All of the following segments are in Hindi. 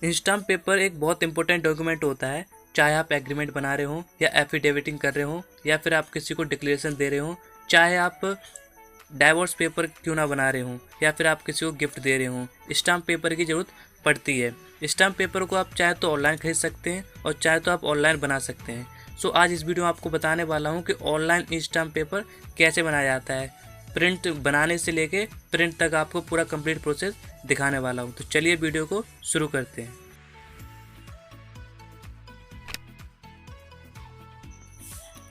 स्टाम्प पेपर एक बहुत इंपॉर्टेंट डॉक्यूमेंट होता है, चाहे आप एग्रीमेंट बना रहे हो या एफिडेविटिंग कर रहे हो या फिर आप किसी को डिक्लेरेशन दे रहे हो, चाहे आप डाइवोर्स पेपर क्यों ना बना रहे हो या फिर आप किसी को गिफ्ट दे रहे हो, स्टाम्प पेपर की ज़रूरत पड़ती है। स्टाम्प पेपर को आप चाहे तो ऑनलाइन खरीद सकते हैं और चाहे तो आप ऑनलाइन बना सकते हैं। सो आज इस वीडियो में आपको बताने वाला हूँ कि ऑनलाइन स्टाम्प पेपर कैसे बनाया जाता है, प्रिंट बनाने से लेके प्रिंट तक आपको पूरा कंप्लीट प्रोसेस दिखाने वाला हूँ। तो चलिए वीडियो को शुरू करते हैं।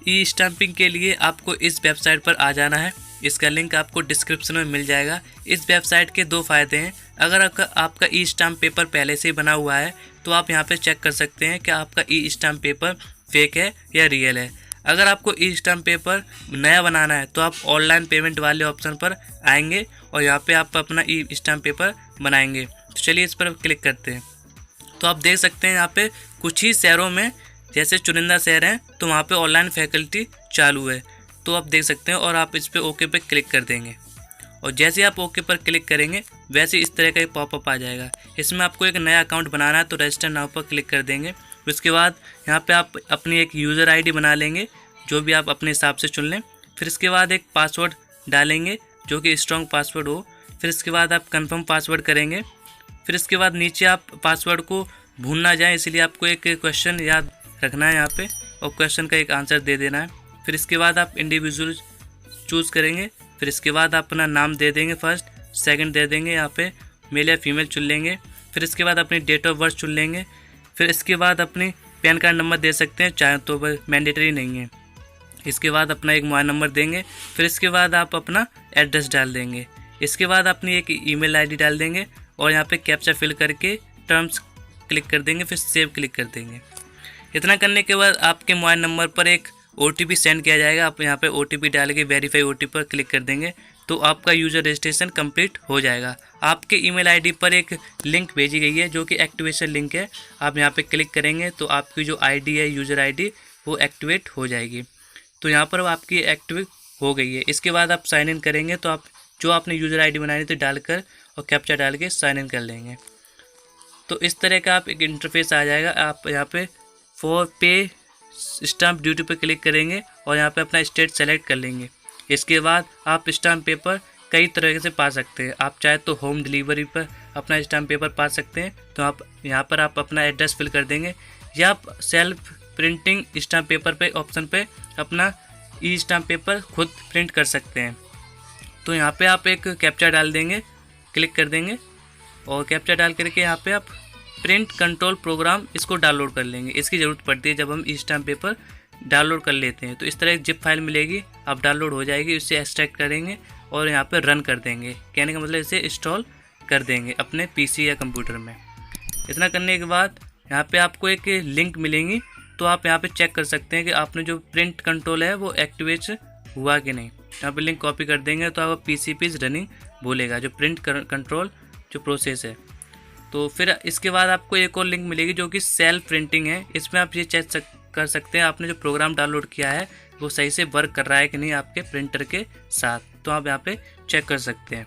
ई स्टाम्पिंग के लिए आपको इस वेबसाइट पर आ जाना है। इसका लिंक आपको डिस्क्रिप्शन में मिल जाएगा। इस वेबसाइट के दो फ़ायदे हैं। अगर आपका ई स्टाम्प पेपर पहले से ही बना हुआ है तो आप यहाँ पे चेक कर सकते हैं कि आपका ई स्टाम्प पेपर फेक है या रियल है। अगर आपको ई स्टाम्प पेपर नया बनाना है तो आप ऑनलाइन पेमेंट वाले ऑप्शन पर आएंगे और यहाँ पे आप अपना ई स्टाम्प पेपर बनाएंगे। तो चलिए इस पर क्लिक करते हैं। तो आप देख सकते हैं यहाँ पे कुछ ही शहरों में, जैसे चुनिंदा शहर हैं, तो वहाँ पे ऑनलाइन फैकल्टी चालू है, तो आप देख सकते हैं। और आप इस पर ओके पे क्लिक कर देंगे और जैसे आप ओके पर क्लिक करेंगे वैसे इस तरह का एक पॉपअप आ जाएगा। इसमें आपको एक नया अकाउंट बनाना है तो रजिस्टर नाउ पर क्लिक कर देंगे। उसके बाद यहाँ पे आप अपनी एक यूज़र आईडी बना लेंगे, जो भी आप अपने हिसाब से चुन लें। फिर इसके बाद एक पासवर्ड डालेंगे जो कि स्ट्रॉन्ग पासवर्ड हो। फिर इसके बाद आप कंफर्म पासवर्ड करेंगे। फिर इसके बाद नीचे आप पासवर्ड को भूल ना जाए, इसलिए आपको एक क्वेश्चन याद रखना है यहाँ पे और क्वेश्चन का एक आंसर दे देना है। फिर इसके बाद आप इंडिविजुअल चूज़ करेंगे। फिर इसके बाद आप अपना नाम दे देंगे, फर्स्ट सेकंड दे देंगे, यहाँ पे मेल या फीमेल चुन लेंगे। फिर इसके बाद अपनी डेट ऑफ बर्थ चुन लेंगे। फिर इसके बाद अपनी पैन कार्ड नंबर दे सकते हैं, चाहे तो मैंडेटरी नहीं है। इसके बाद अपना एक मोबाइल नंबर देंगे। फिर इसके बाद आप अपना एड्रेस डाल देंगे। इसके बाद अपनी एक ईमेल आईडी डाल देंगे और यहाँ पे कैप्चा फिल करके टर्म्स क्लिक कर देंगे। फिर सेव क्लिक कर देंगे। इतना करने के बाद आपके मोबाइल नंबर पर एक OTP सेंड किया जाएगा। आप यहाँ पे OTP डाल के वेरीफाई OTP पर क्लिक कर देंगे तो आपका यूज़र रजिस्ट्रेशन कंप्लीट हो जाएगा। आपके ईमेल आईडी पर एक लिंक भेजी गई है जो कि एक्टिवेशन लिंक है। आप यहाँ पे क्लिक करेंगे तो आपकी जो आईडी है, यूज़र आईडी, वो एक्टिवेट हो जाएगी। तो यहाँ पर आपकी एक्टिवेट हो गई है। इसके बाद आप साइन इन करेंगे तो आप जो आपने यूज़र आईडी बनाई थी डालकर और कैप्चा डाल के साइन इन कर लेंगे। तो इस तरह का आप एक इंटरफेस आ जाएगा। आप यहाँ पे फॉर पे स्टाम्प ड्यूटी पर क्लिक करेंगे और यहाँ पे अपना स्टेट सेलेक्ट कर लेंगे। इसके बाद आप स्टाम्प पेपर कई तरह से पा सकते हैं। आप चाहे तो होम डिलीवरी पर अपना स्टाम्प पेपर पा सकते हैं, तो आप यहाँ पर आप अपना एड्रेस फिल कर देंगे, या आप सेल्फ प्रिंटिंग स्टाम्प पेपर पे ऑप्शन पे अपना ई स्टाम्प पेपर खुद प्रिंट कर सकते हैं। तो यहाँ पे आप एक कैप्चा डाल देंगे, क्लिक कर देंगे और कैप्चा डाल करके यहाँ पे आप प्रिंट कंट्रोल प्रोग्राम इसको डाउनलोड कर लेंगे। इसकी ज़रूरत पड़ती है जब हम ई स्टाम्प पेपर डाउनलोड कर लेते हैं। तो इस तरह एक जिप फाइल मिलेगी, आप डाउनलोड हो जाएगी, इससे एक्सट्रैक्ट करेंगे और यहाँ पे रन कर देंगे। कहने का मतलब इसे इंस्टॉल कर देंगे अपने PC या कंप्यूटर में। इतना करने के बाद यहाँ पे आपको एक लिंक मिलेंगी, तो आप यहाँ पे चेक कर सकते हैं कि आपने जो प्रिंट कंट्रोल है वो एक्टिवेट हुआ कि नहीं। यहाँ पे लिंक कॉपी कर देंगे तो आपका PC इज़ रनिंग बोलेगा, जो प्रिंट कंट्रोल जो प्रोसेस है। तो फिर इसके बाद आपको एक और लिंक मिलेगी जो कि सेल्फ प्रिंटिंग है। इसमें आप ये चेक कर सकते हैं आपने जो प्रोग्राम डाउनलोड किया है वो सही से वर्क कर रहा है कि नहीं आपके प्रिंटर के साथ, तो आप यहाँ पे चेक कर सकते हैं।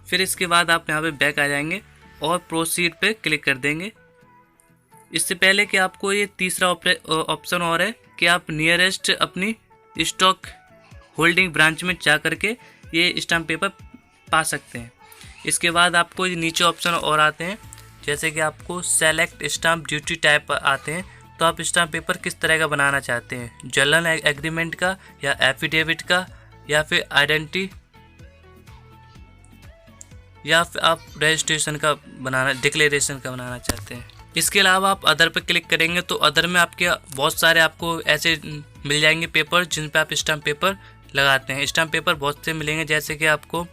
फिर इसके बाद आप यहाँ पे बैक आ जाएंगे और प्रोसीड पे क्लिक कर देंगे। इससे पहले कि आपको ये तीसरा ऑप्शन और है कि आप नियरेस्ट अपनी स्टॉक होल्डिंग ब्रांच में जा करके ये स्टाम्प पेपर पा सकते हैं। इसके बाद आपको नीचे ऑप्शन और आते हैं, जैसे कि आपको सेलेक्ट स्टाम्प ड्यूटी टाइप आते हैं। तो आप स्टाम्प पेपर किस तरह का बनाना चाहते हैं, जर्नल एग्रीमेंट का या एफिडेविट का या फिर आइडेंटिटी, या फिर आप रजिस्ट्रेशन का बनाना, डिक्लेरेशन का बनाना चाहते हैं। इसके अलावा आप अदर पर क्लिक करेंगे तो अदर में आपके बहुत सारे आपको ऐसे मिल जाएंगे पेपर जिन पे आप स्टाम्प पेपर लगाते हैं। स्टाम्प पेपर बहुत से मिलेंगे, जैसे कि आपको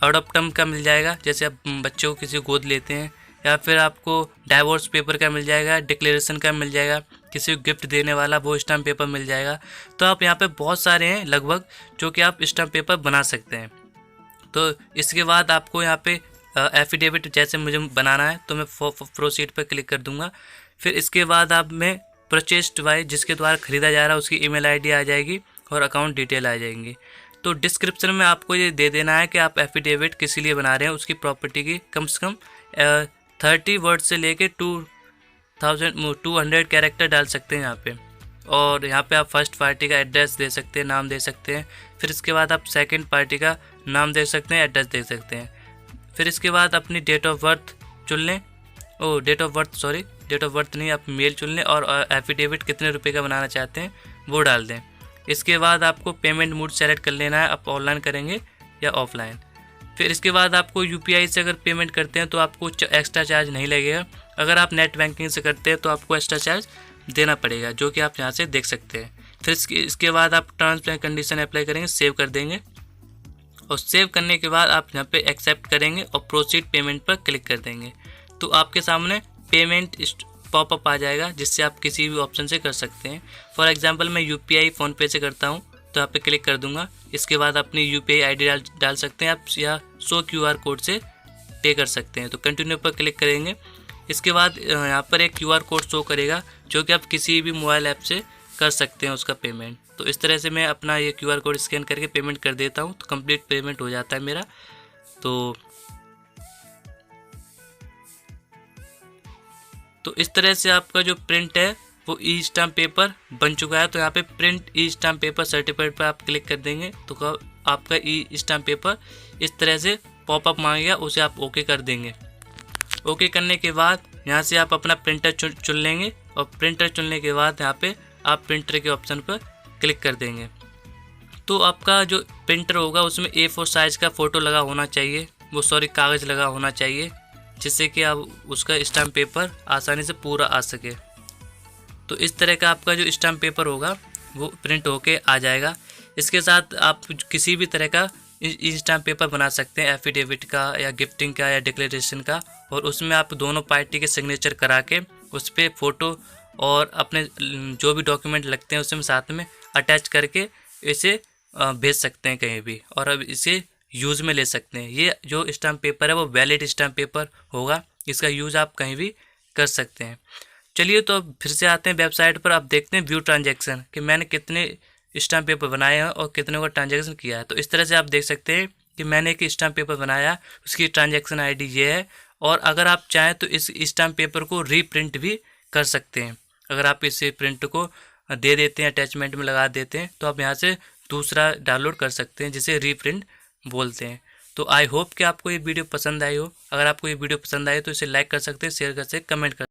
अडॉप्टम का मिल जाएगा, जैसे आप बच्चों को किसी को गोद लेते हैं, या फिर आपको डाइवोर्स पेपर का मिल जाएगा, डिक्लेरेशन का मिल जाएगा, किसी को गिफ्ट देने वाला वो स्टाम्प पेपर मिल जाएगा। तो आप यहाँ पे बहुत सारे हैं लगभग जो कि आप स्टाम्प पेपर बना सकते हैं। तो इसके बाद आपको यहाँ पे एफिडेविट जैसे मुझे बनाना है तो मैं प्रोसीड पर क्लिक कर दूंगा। फिर इसके बाद आप में परचेस्ड बाय, जिसके द्वारा ख़रीदा जा रहा है उसकी ईमेल आईडी आ जाएगी और अकाउंट डिटेल आ जाएंगी। तो डिस्क्रिप्शन में आपको ये दे देना है कि आप एफिडेविट किस लिए बना रहे हैं, उसकी प्रॉपर्टी की कम से कम 30 वर्ड से लेके 200 कैरेक्टर डाल सकते हैं यहाँ पे। और यहाँ पे आप फर्स्ट पार्टी का एड्रेस दे सकते हैं, नाम दे सकते हैं। फिर इसके बाद आप सेकंड पार्टी का नाम दे सकते हैं, एड्रेस दे सकते हैं। फिर इसके बाद अपनी डेट ऑफ बर्थ चुन लें। डेट ऑफ बर्थ नहीं, आप मेल चुन लें और एफिडेविट कितने रुपए का बनाना चाहते हैं वो डाल दें। इसके बाद आपको पेमेंट मोड सेलेक्ट कर लेना है, आप ऑनलाइन करेंगे या ऑफलाइन। फिर इसके बाद आपको यूपीआई से अगर पेमेंट करते हैं तो आपको एक्स्ट्रा चार्ज नहीं लगेगा। अगर आप नेट बैंकिंग से करते हैं तो आपको एक्स्ट्रा चार्ज देना पड़ेगा, जो कि आप यहाँ से देख सकते हैं। फिर इसके बाद आप टर्म्स एंड कंडीशन अप्लाई करेंगे, सेव कर देंगे। और सेव करने के बाद आप यहाँ पे एक्सेप्ट करेंगे और प्रोसीड पेमेंट पर क्लिक कर देंगे। तो आपके सामने पेमेंट पॉपअप आ जाएगा, जिससे आप किसी भी ऑप्शन से कर सकते हैं। फॉर एग्जांपल मैं यूपीआई फ़ोनपे से करता हूँ, तो यहाँ पे क्लिक कर दूंगा। इसके बाद अपनी यूपीआई आईडी डाल सकते हैं आप, या शो क्यूआर कोड से पे कर सकते हैं। तो कंटिन्यू पर क्लिक करेंगे। इसके बाद यहाँ पर एक क्यूआर कोड शो करेगा, जो कि आप किसी भी मोबाइल ऐप से कर सकते हैं उसका पेमेंट। तो इस तरह से मैं अपना ये क्यूआर कोड स्कैन करके पेमेंट कर देता हूँ, तो कंप्लीट पेमेंट हो जाता है मेरा। तो इस तरह से आपका जो प्रिंट है वो ई स्टाम्प पेपर बन चुका है। तो यहाँ पे print e stamp paper certificate पर आप क्लिक कर देंगे, तो आपका ई स्टाम्प पेपर इस तरह से पॉपअप मांगेगा, उसे आप ओके कर देंगे। ओके करने के बाद यहाँ से आप अपना प्रिंटर चुन लेंगे, और प्रिंटर चुनने के बाद यहाँ पे आप प्रिंटर के ऑप्शन पर क्लिक कर देंगे। तो आपका जो प्रिंटर होगा उसमें A4 साइज़ का फ़ोटो लगा होना चाहिए, कागज़ लगा होना चाहिए, जिससे कि आप उसका स्टाम्प पेपर आसानी से पूरा आ सके। तो इस तरह का आपका जो स्टाम्प पेपर होगा वो प्रिंट होके आ जाएगा। इसके साथ आप किसी भी तरह का स्टाम्प पेपर बना सकते हैं, एफिडेविट का या गिफ्टिंग का या डिक्लेरेशन का, और उसमें आप दोनों पार्टी के सिग्नेचर करा के उस पर फ़ोटो और अपने जो भी डॉक्यूमेंट लगते हैं उसमें साथ में अटैच करके इसे भेज सकते हैं कहीं भी, और अब इसे यूज़ में ले सकते हैं। ये जो स्टाम्प पेपर है वो वैलिड स्टाम्प पेपर होगा, इसका यूज़ आप कहीं भी कर सकते हैं। चलिए, तो अब फिर से आते हैं वेबसाइट पर। आप देखते हैं व्यू ट्रांजैक्शन कि मैंने कितने स्टाम्प पेपर बनाए हैं और कितने का ट्रांजैक्शन किया है। तो इस तरह से आप देख सकते हैं कि मैंने एक स्टाम्प पेपर बनाया, उसकी ट्रांजैक्शन आईडी ये है। और अगर आप चाहें तो इस स्टाम्प पेपर को रीप्रिंट भी कर सकते हैं। अगर आप इस प्रिंट को दे देते हैं, अटैचमेंट में लगा देते हैं, तो आप यहाँ से दूसरा डाउनलोड कर सकते हैं, जिसे रीप्रिंट बोलते हैं। तो आई होप कि आपको ये वीडियो पसंद आई हो। अगर आपको ये वीडियो पसंद आई तो इसे लाइक कर सकते हैं, शेयर कर सकते हैं, कमेंट कर